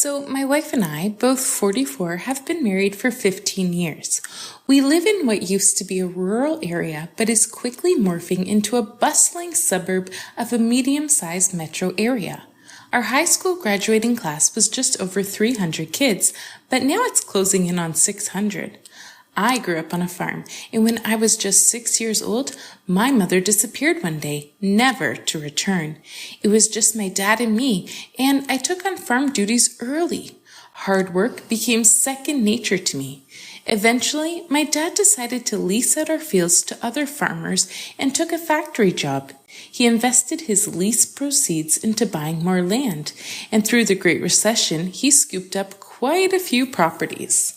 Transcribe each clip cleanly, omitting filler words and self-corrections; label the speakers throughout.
Speaker 1: So my wife and I, both 44, have been married for 15 years. We live in what used to be a rural area, but is quickly morphing into a bustling suburb of a medium-sized metro area. Our high school graduating class was just over 300 kids, but now it's closing in on 600. I grew up on a farm, and when I was just 6 years old, my mother disappeared one day, never to return. It was just my dad and me, and I took on farm duties early. Hard work became second nature to me. Eventually, my dad decided to lease out our fields to other farmers and took a factory job. He invested his lease proceeds into buying more land, and through the Great Recession, he scooped up quite a few properties.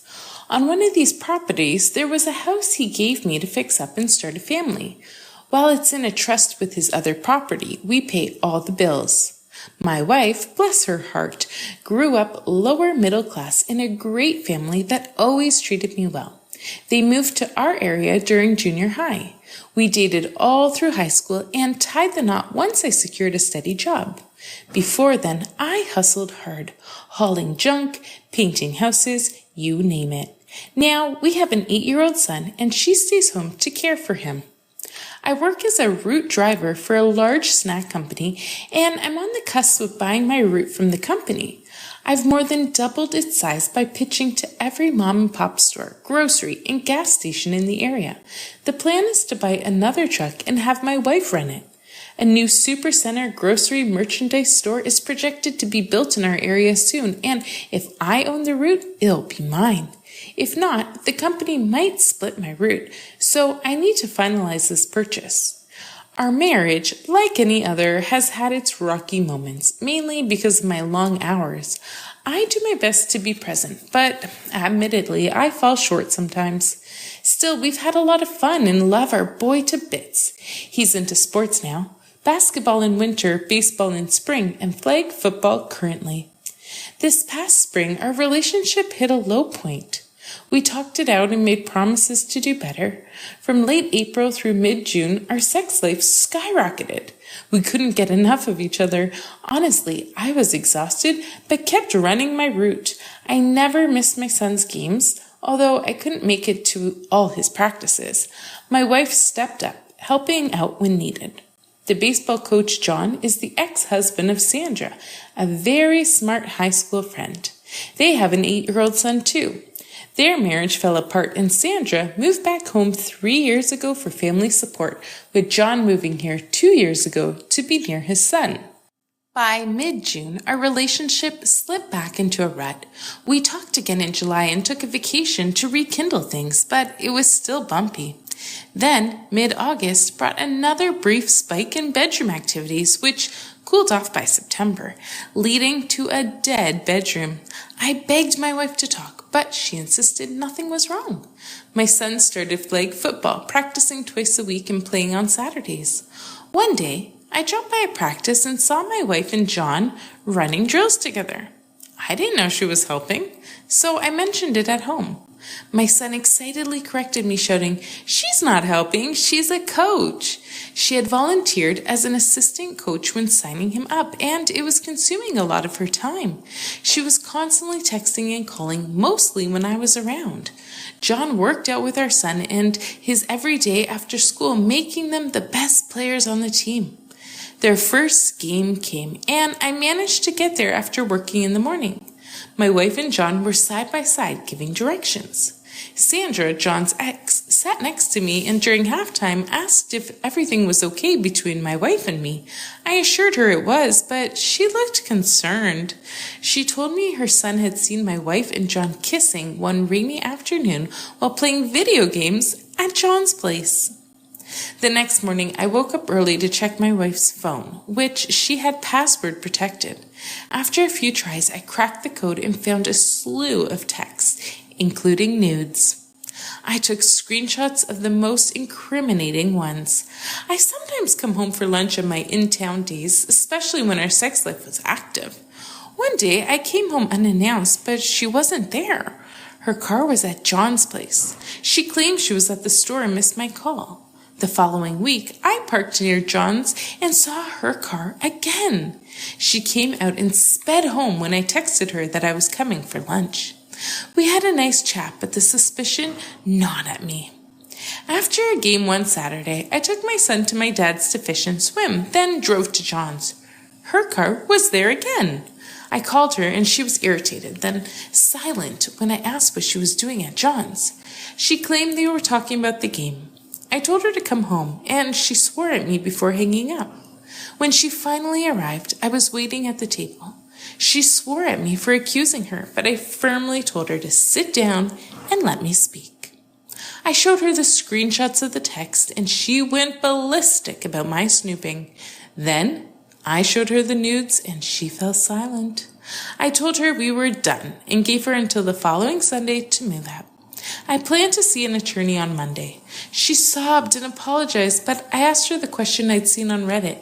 Speaker 1: On one of these properties, there was a house he gave me to fix up and start a family. While it's in a trust with his other property, we pay all the bills. My wife, bless her heart, grew up lower middle class in a great family that always treated me well. They moved to our area during junior high. We dated all through high school and tied the knot once I secured a steady job. Before then, I hustled hard, hauling junk, painting houses, you name it. Now, we have an 8-year-old son, and she stays home to care for him. I work as a route driver for a large snack company, and I'm on the cusp of buying my route from the company. I've more than doubled its size by pitching to every mom and pop store, grocery, and gas station in the area. The plan is to buy another truck and have my wife run it. A new supercenter grocery merchandise store is projected to be built in our area soon, and if I own the route, it'll be mine. If not, the company might split my route, so I need to finalize this purchase. Our marriage, like any other, has had its rocky moments, mainly because of my long hours. I do my best to be present, but admittedly, I fall short sometimes. Still, we've had a lot of fun and love our boy to bits. He's into sports now. Basketball in winter, baseball in spring, and flag football currently. This past spring, our relationship hit a low point. We talked it out and made promises to do better. From late April through mid-June, our sex life skyrocketed. We couldn't get enough of each other. Honestly, I was exhausted, but kept running my route. I never missed my son's games, although I couldn't make it to all his practices. My wife stepped up, helping out when needed. The baseball coach, John, is the ex-husband of Sandra, a very smart high school friend. They have an 8-year-old son, too. Their marriage fell apart, and Sandra moved back home 3 years ago for family support, with John moving here 2 years ago to be near his son. By mid-June, our relationship slipped back into a rut. We talked again in July and took a vacation to rekindle things, but it was still bumpy. Then, mid-August brought another brief spike in bedroom activities, which cooled off by September, leading to a dead bedroom. I begged my wife to talk, but she insisted nothing was wrong. My son started flag football, practicing twice a week and playing on Saturdays. One day, I dropped by a practice and saw my wife and John running drills together. I didn't know she was helping, so I mentioned it at home. My son excitedly corrected me, shouting, "She's not helping, she's a coach." She had volunteered as an assistant coach when signing him up, and it was consuming a lot of her time. She was constantly texting and calling, mostly when I was around. John worked out with our son and his every day after school, making them the best players on the team. Their first game came, and I managed to get there after working in the morning. My wife and John were side by side giving directions. Sandra, John's ex, sat next to me and during halftime asked if everything was okay between my wife and me. I assured her it was, but she looked concerned. She told me her son had seen my wife and John kissing one rainy afternoon while playing video games at John's place. The next morning, I woke up early to check my wife's phone, which she had password protected. After a few tries, I cracked the code and found a slew of texts, including nudes. I took screenshots of the most incriminating ones. I sometimes come home for lunch on my in-town days, especially when our sex life was active. One day, I came home unannounced, but she wasn't there. Her car was at John's place. She claimed she was at the store and missed my call. The following week, I parked near John's and saw her car again. She came out and sped home when I texted her that I was coming for lunch. We had a nice chat, but the suspicion gnawed at me. After a game one Saturday, I took my son to my dad's to fish and swim, then drove to John's. Her car was there again. I called her and she was irritated, then silent when I asked what she was doing at John's. She claimed they were talking about the game. I told her to come home, and she swore at me before hanging up. When she finally arrived, I was waiting at the table. She swore at me for accusing her, but I firmly told her to sit down and let me speak. I showed her the screenshots of the text, and she went ballistic about my snooping. Then I showed her the nudes, and she fell silent. I told her we were done and gave her until the following Sunday to move out. I planned to see an attorney on Monday. She sobbed and apologized, but I asked her the question I'd seen on Reddit.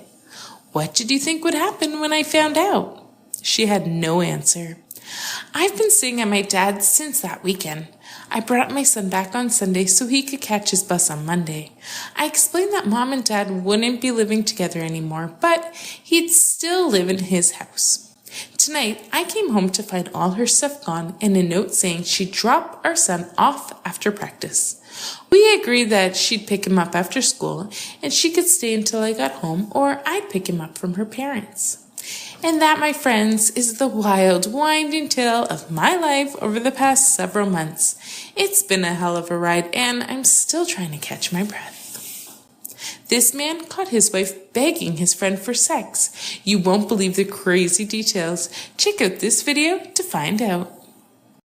Speaker 1: What did you think would happen when I found out? She had no answer. I've been staying at my dad's since that weekend. I brought my son back on Sunday so he could catch his bus on Monday. I explained that Mom and Dad wouldn't be living together anymore, but he'd still live in his house. Tonight, I came home to find all her stuff gone and a note saying she'd drop our son off after practice. We agreed that she'd pick him up after school and she could stay until I got home, or I'd pick him up from her parents. And that, my friends, is the wild, winding tale of my life over the past several months. It's been a hell of a ride, and I'm still trying to catch my breath. This man caught his wife begging his friend for sex. You won't believe the crazy details. Check out this video to find out.